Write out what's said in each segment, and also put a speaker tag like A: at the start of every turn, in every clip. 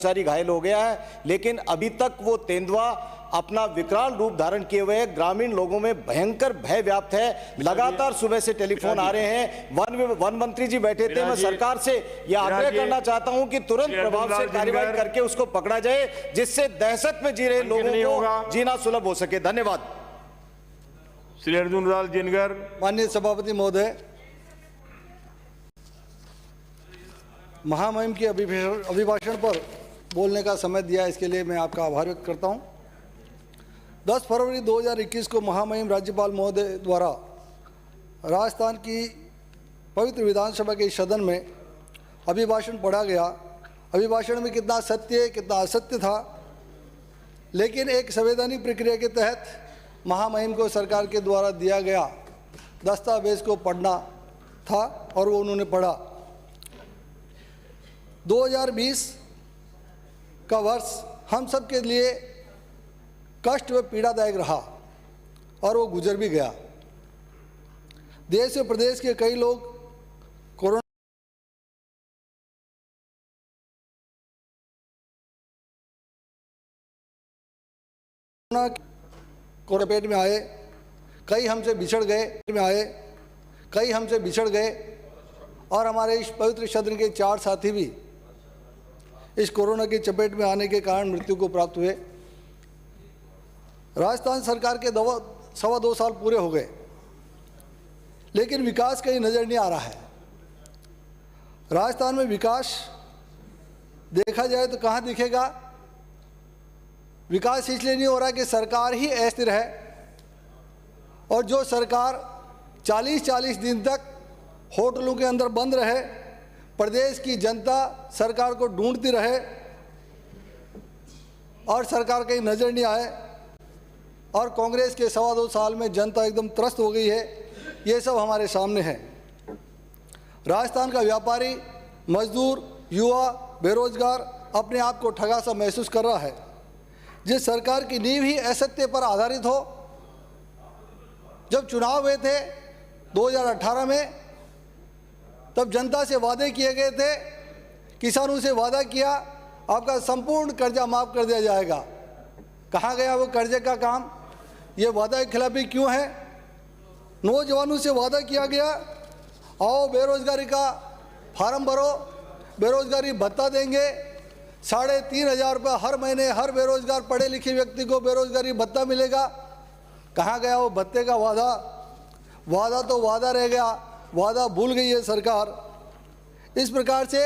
A: कर्मचारी घायल हो गया है, लेकिन अभी तक वो तेंदुआ अपना विकराल रूप धारण किए हुए ग्रामीण लोगों में भयंकर भय व्याप्त है। लगातार सुबह से टेलीफोन आ रहे हैं। वन मंत्री जी बैठे थे। मैं सरकार से यह आग्रह करना चाहता हूं कि तुरंत प्रभाव से कार्रवाई करके उसको पकड़ा जाए, जिससे दहशत में जी रहे लोगों को जीना सुलभ हो सके। धन्यवाद।
B: श्री अर्जुन लाल जिनगर।
C: माननीय सभापति महोदय, महामहिम के अभिभाषण पर बोलने का समय दिया, इसके लिए मैं आपका आभार व्यक्त करता हूं। 10 फरवरी 2021 को महामहिम राज्यपाल महोदय द्वारा राजस्थान की पवित्र विधानसभा के सदन में अभिभाषण पढ़ा गया। अभिभाषण में कितना सत्य कितना असत्य था, लेकिन एक संवैधानिक प्रक्रिया के तहत महामहिम को सरकार के द्वारा दिया गया दस्तावेज को पढ़ना था और वो उन्होंने पढ़ा। 2020 का वर्ष हम सब के लिए कष्ट व पीड़ादायक रहा और वो गुजर भी गया। देश व प्रदेश के कई लोग कोरोना पेट में आए, कई हमसे बिछड़ गए और हमारे इस पवित्र सदन के 4 साथी भी इस कोरोना की चपेट में आने के कारण मृत्यु को प्राप्त हुए। राजस्थान सरकार के 2.25 साल पूरे हो गए, लेकिन विकास कहीं नजर नहीं आ रहा है। राजस्थान में विकास देखा जाए तो कहाँ दिखेगा? विकास इसलिए नहीं हो रहा कि सरकार ही अस्थिर है, और जो सरकार 40-40 दिन तक होटलों के अंदर बंद रहे, प्रदेश की जनता सरकार को ढूंढती रहे और सरकार कहीं नजर नहीं आए, और कांग्रेस के 2.25 साल में जनता एकदम त्रस्त हो गई है, ये सब हमारे सामने है। राजस्थान का व्यापारी, मजदूर, युवा, बेरोजगार अपने आप को ठगा सा महसूस कर रहा है। जिस सरकार की नींव ही असत्य पर आधारित हो। जब चुनाव हुए थे 2018 में, तब जनता से वादे किए गए थे, किसानों से वादा किया आपका संपूर्ण कर्जा माफ कर दिया जाएगा। कहाँ गया वो कर्जे का काम? ये वादा खिलाफी क्यों है? नौजवानों से वादा किया गया, आओ बेरोजगारी का फार्म भरो, बेरोजगारी भत्ता देंगे, 3,500 रुपये हर महीने हर बेरोजगार पढ़े लिखे व्यक्ति को बेरोजगारी भत्ता मिलेगा। कहाँ गया वो भत्ते का वादा? वादा तो वादा रह गया, वादा भूल गई है सरकार। इस प्रकार से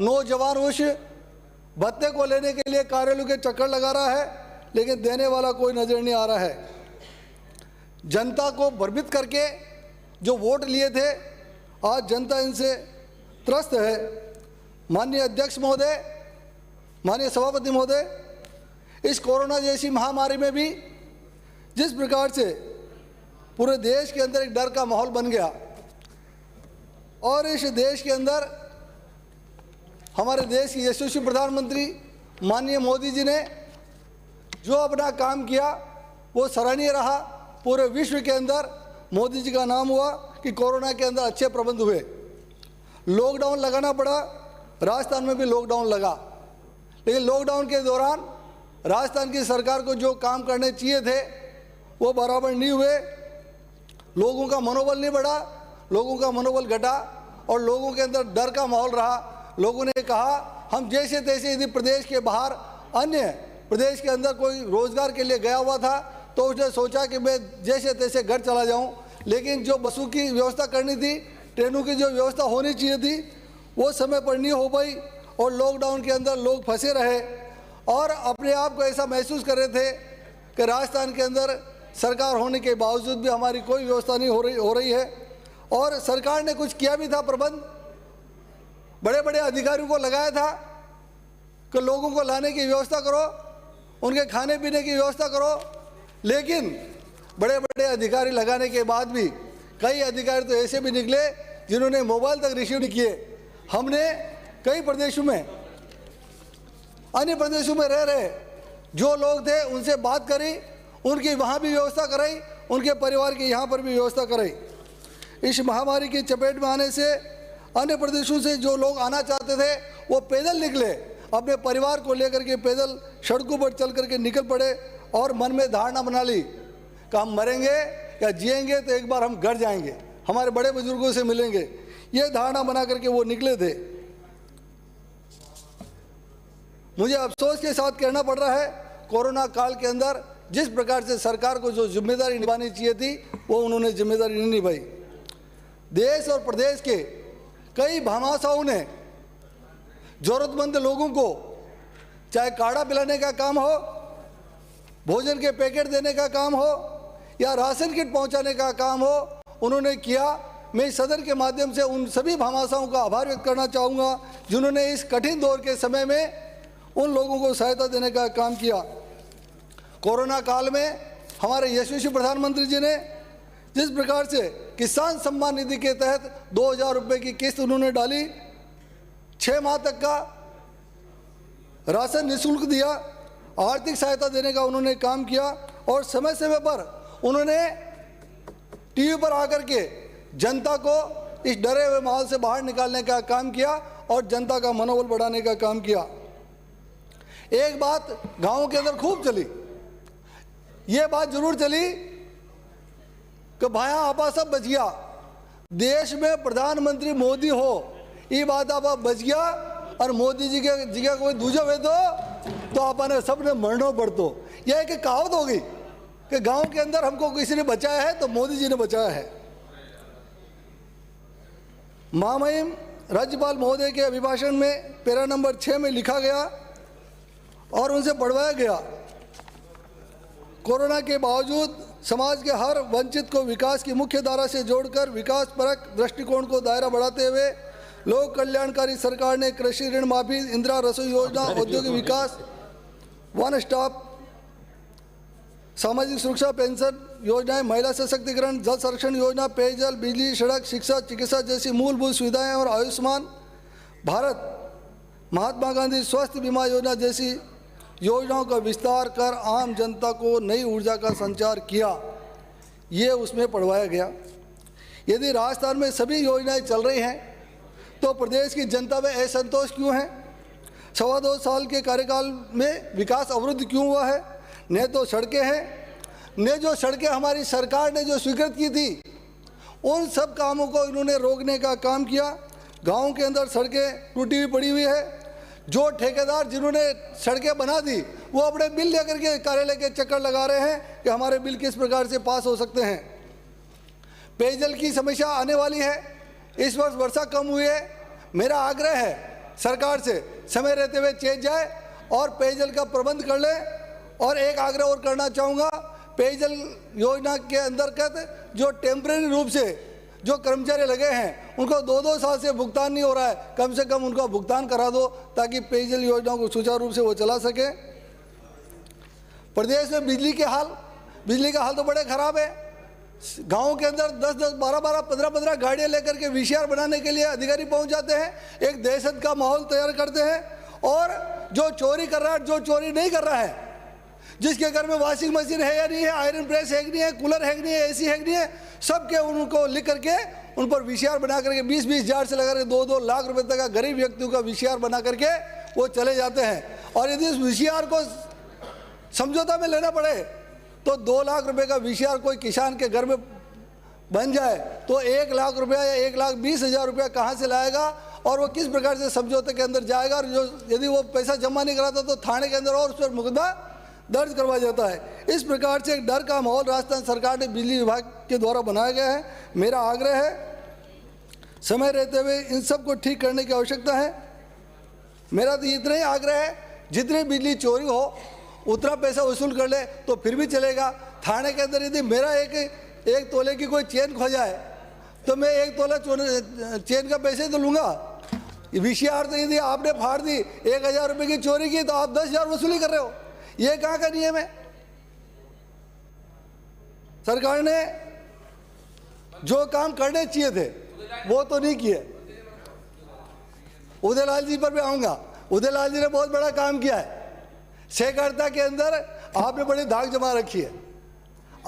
C: नौजवान उस भत्ते को लेने के लिए कार्यालयों के चक्कर लगा रहा है, लेकिन देने वाला कोई नजर नहीं आ रहा है। जनता को भ्रमित करके जो वोट लिए थे, आज जनता इनसे त्रस्त है। माननीय अध्यक्ष महोदय, माननीय सभापति महोदय, इस कोरोना जैसी महामारी में भी जिस प्रकार से पूरे देश के अंदर एक डर का माहौल बन गया, और इस देश के अंदर हमारे देश के यशस्वी प्रधानमंत्री माननीय मोदी जी ने जो अपना काम किया वो सराहनीय रहा। पूरे विश्व के अंदर मोदी जी का नाम हुआ कि कोरोना के अंदर अच्छे प्रबंध हुए। लॉकडाउन लगाना पड़ा, राजस्थान में भी लॉकडाउन लगा, लेकिन लॉकडाउन के दौरान राजस्थान की सरकार को जो काम करने चाहिए थे वो बराबर नहीं हुए। लोगों का मनोबल नहीं बढ़ा, लोगों का मनोबल घटा और लोगों के अंदर डर का माहौल रहा। लोगों ने कहा हम जैसे तैसे यदि प्रदेश के बाहर अन्य प्रदेश के अंदर कोई रोजगार के लिए गया हुआ था तो उसने सोचा कि मैं जैसे तैसे घर चला जाऊं, लेकिन जो बसों की व्यवस्था करनी थी, ट्रेनों की जो व्यवस्था होनी चाहिए थी, वो समय पर नहीं हो पाई और लॉकडाउन के अंदर लोग फंसे रहे और अपने आप को ऐसा महसूस कर रहे थे कि राजस्थान के अंदर सरकार होने के बावजूद भी हमारी कोई व्यवस्था नहीं हो रही है। और सरकार ने कुछ किया भी था प्रबंध, बड़े बड़े अधिकारियों को लगाया था कि लोगों को लाने की व्यवस्था करो, उनके खाने पीने की व्यवस्था करो, लेकिन बड़े बड़े अधिकारी लगाने के बाद भी कई अधिकारी तो ऐसे भी निकले जिन्होंने मोबाइल तक रिसीव नहीं किए। हमने कई प्रदेशों में, अन्य प्रदेशों में रह रहे जो लोग थे उनसे बात करी, उनकी वहाँ भी व्यवस्था कराई, उनके परिवार की यहाँ पर भी व्यवस्था कराई। इस महामारी की चपेट में आने से अन्य प्रदेशों से जो लोग आना चाहते थे वो पैदल निकले अपने परिवार को लेकर के पैदल सड़कों पर चल करके निकल पड़े और मन में धारणा बना ली कि हम मरेंगे या जिएंगे तो एक बार हम घर जाएंगे, हमारे बड़े बुजुर्गों से मिलेंगे, ये धारणा बना करके वो निकले थे। मुझे अफसोस के साथ कहना पड़ रहा है, कोरोना काल के अंदर जिस प्रकार से सरकार को जो जिम्मेदारी निभानी चाहिए थी वो उन्होंने जिम्मेदारी नहीं निभाई। देश और प्रदेश के कई भामाशाहों ने जरूरतमंद लोगों को चाहे काढ़ा पिलाने का काम हो, भोजन के पैकेट देने का काम हो या राशन किट पहुंचाने का काम हो, उन्होंने किया। मैं इस सदन के माध्यम से उन सभी भामाशाहों का आभार व्यक्त करना चाहूँगा जिन्होंने इस कठिन दौर के समय में उन लोगों को सहायता देने का काम किया। कोरोना काल में हमारे यशस्वी प्रधानमंत्री जी ने जिस प्रकार से किसान सम्मान निधि के तहत 2000 रुपये की किस्त उन्होंने डाली, 6 माह तक का राशन निःशुल्क दिया, आर्थिक सहायता देने का उन्होंने काम किया और समय समय पर उन्होंने टीवी पर आकर के जनता को इस डरे हुए माहौल से बाहर निकालने का काम किया और जनता का मनोबल बढ़ाने का काम किया। एक बात गांवों के अंदर खूब चली, ये बात जरूर चली कि भाया आपा सब बच गया, देश में प्रधानमंत्री मोदी हो, ये बात आप बच गया और मोदी जी के जगह कोई दूजा वे तो आपने सबने मरना पड़तो। यह एक कहावत हो गई कि गांव के अंदर हमको किसी ने बचाया है तो मोदी जी ने बचाया है। महामहिम राज्यपाल महोदय के अभिभाषण में पैरा नंबर 6 में लिखा गया और उनसे पढ़वाया गया, कोरोना के बावजूद समाज के हर वंचित को विकास की मुख्य धारा से जोड़कर विकास परक दृष्टिकोण को दायरा बढ़ाते हुए लोक कल्याणकारी सरकार ने कृषि ऋण माफी, इंदिरा रसोई योजना, औद्योगिक विकास, वन स्टॉप सामाजिक सुरक्षा पेंशन योजनाएं, महिला सशक्तिकरण, जल संरक्षण योजना, पेयजल, बिजली, सड़क, शिक्षा, चिकित्सा जैसी मूलभूत सुविधाएं और आयुष्मान भारत, महात्मा गांधी स्वास्थ्य बीमा योजना जैसी योजनाओं का विस्तार कर आम जनता को नई ऊर्जा का संचार किया। ये उसमें पढ़वाया गया। यदि राजस्थान में सभी योजनाएं चल रही हैं तो प्रदेश की जनता में असंतोष क्यों है? 2.25 साल के कार्यकाल में विकास अवरुद्ध क्यों हुआ है? न तो सड़कें हैं, न जो सड़कें हमारी सरकार ने जो स्वीकृत की थी उन सब कामों को इन्होंने रोकने का काम किया। गाँव के अंदर सड़कें टूटी हुई पड़ी हुई है। जो ठेकेदार जिन्होंने सड़कें बना दी वो अपने बिल लेकर के कार्यालय के चक्कर लगा रहे हैं कि हमारे बिल किस प्रकार से पास हो सकते हैं। पेयजल की समस्या आने वाली है, इस वर्ष वर्षा कम हुई है। मेरा आग्रह है सरकार से समय रहते हुए चेत जाए और पेयजल का प्रबंध कर ले। और एक आग्रह और करना चाहूँगा, पेयजल योजना के अंतर्गत जो टेम्परेरी रूप से जो कर्मचारी लगे हैं उनको 2-2 साल से भुगतान नहीं हो रहा है, कम से कम उनका भुगतान करा दो ताकि पेयजल योजनाओं को सुचारू रूप से वो चला सके। प्रदेश में बिजली का हाल तो बड़े खराब है। गाँव के अंदर 10-10, 12-12, 15-15 गाड़ियाँ लेकर के VCR बनाने के लिए अधिकारी पहुँच जाते हैं, एक दहशत का माहौल तैयार करते हैं। और जो चोरी कर रहा है, जो चोरी नहीं कर रहा है, जिसके घर में वॉशिंग मशीन है या नहीं है, आयरन प्रेस है कि नहीं है, कूलर है कि नहीं है, AC है कि नहीं है, सबके उनको लिख करके उन पर VCR बना करके 20-20 हज़ार से लगा के 2-2 लाख रुपए तक का गरीब व्यक्तियों का VCR बना करके वो चले जाते हैं। और यदि उस VCR को समझौता में लेना पड़े तो 2 लाख रुपए का VCR कोई किसान के घर में बन जाए तो 1 लाख रुपया या 1,20,000 रुपया कहाँ से लाएगा और वो किस प्रकार से समझौते के अंदर जाएगा। और जो यदि वो पैसा जमा नहीं कराता तो थाने के अंदर और उस पर मुकदमा दर्ज करवाया जाता है। इस प्रकार से एक डर का माहौल राजस्थान सरकार ने बिजली विभाग के द्वारा बनाया गया है। मेरा आग्रह है समय रहते हुए इन सब को ठीक करने की आवश्यकता है। मेरा तो इतना ही आग्रह है, जितनी बिजली चोरी हो उतना पैसा वसूल कर ले तो फिर भी चलेगा। थाने के अंदर यदि मेरा एक तोले की कोई चेन खो जाए तो मैं 1 तोला चेन का पैसे तो लूँगा। VCR तो यदि आपने फाड़ दी, 1,000 रुपये की चोरी की तो आप 10,000 वसूली कर रहे हो। ये कहाँ का नियम है? सरकार ने जो काम करने चाहिए थे वो तो नहीं किए। उदयलाल जी पर भी आऊँगा। उदयलाल जी ने बहुत बड़ा काम किया है। सहकारिता के अंदर आपने बड़ी धाक जमा रखी है।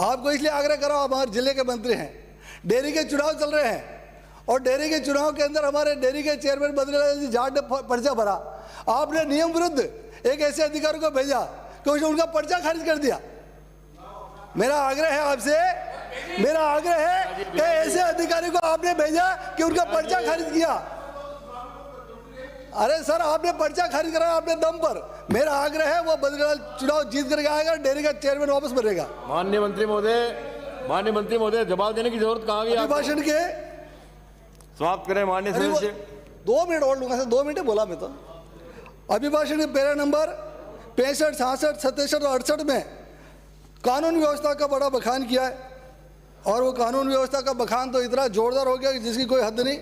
C: आपको इसलिए आग्रह करो, आप हमारे जिले के मंत्री हैं, डेयरी के चुनाव चल रहे हैं और डेयरी के चुनाव के अंदर हमारे डेयरी के चेयरमैन बद्रीलाल जी जाट ने पर्चा भरा। आपने नियम विरुद्ध एक ऐसे अधिकारी को भेजा कि उसने उनका पर्चा खारिज कर दिया। मेरा आग्रह है आपसे, मेरा आग्रह है कि ऐसे अधिकारी को आपने भेजा कि उनका पर्चा खारिज किया। अरे सर, आपने पर्चा खारिज कराया अपने दम पर। मेरा आग्रह है वो बद्रीलाल चुनाव जीत करके आएगा, डेयरी का चेयरमैन वापस बनेगा।
B: माननीय मंत्री महोदय जवाब देने की जरूरत कहाँ गई?
C: अभिभाषण के
B: समाप्त करें माननीय सदस्य।
C: 2 मिनट और लूंगा सर, 2 मिनट बोला मैं तो। अभिभाषण के पैरा नंबर 65, 66, 67 और 68 में कानून व्यवस्था का बड़ा बखान किया है, और वो कानून व्यवस्था का बखान तो इतना जोरदार हो गया कि जिसकी कोई हद नहीं।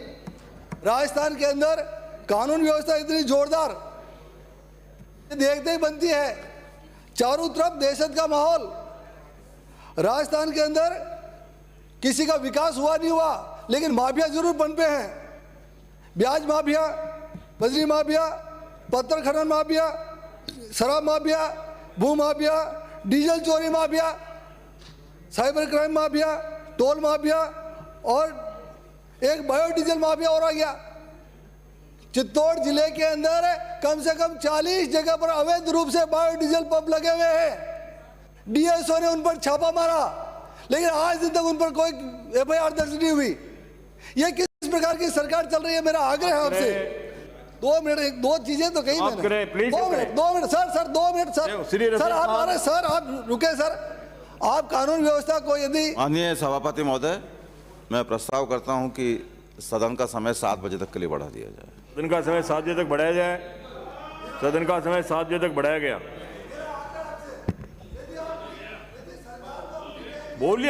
C: राजस्थान के अंदर कानून व्यवस्था इतनी जोरदार देखते ही बनती है, चारों तरफ दहशत का माहौल। राजस्थान के अंदर किसी का विकास हुआ नहीं हुआ, लेकिन माफिया जरूर पनपे हैं। ब्याज माफिया, बजरी माफिया, पत्थर खनन माफिया, शराब माफिया, भू माफिया, डीजल चोरी mafia, cyber crime mafia, toll mafia, और एक बायोडीजल माफिया और आ गया। चित्तौड़ जिले के अंदर कम से कम 40 जगह पर अवैध रूप से बायोडीजल पंप लगे हुए हैं। डीएसओ ने उन पर छापा मारा, लेकिन आज दिन तक उन पर कोई एफआईआर दर्ज नहीं हुई। ये किस प्रकार की सरकार चल रही है? मेरा आग्रह है आपसे। 2 मिनट, 2 चीजें तो कही मैंने। 2 मिनट सर, 2 मिनट सर, आप आ रहे सर, आप रुके सर। आप कानून व्यवस्था को यदि
D: माननीय सभापति महोदय, मैं प्रस्ताव करता हूं कि सदन का समय 7 बजे तक के लिए बढ़ा दिया जाए।
B: सदन का समय 7 बजे तक बढ़ाया जाए। सदन का समय 7 बजे तक बढ़ाया गया। बोलिए।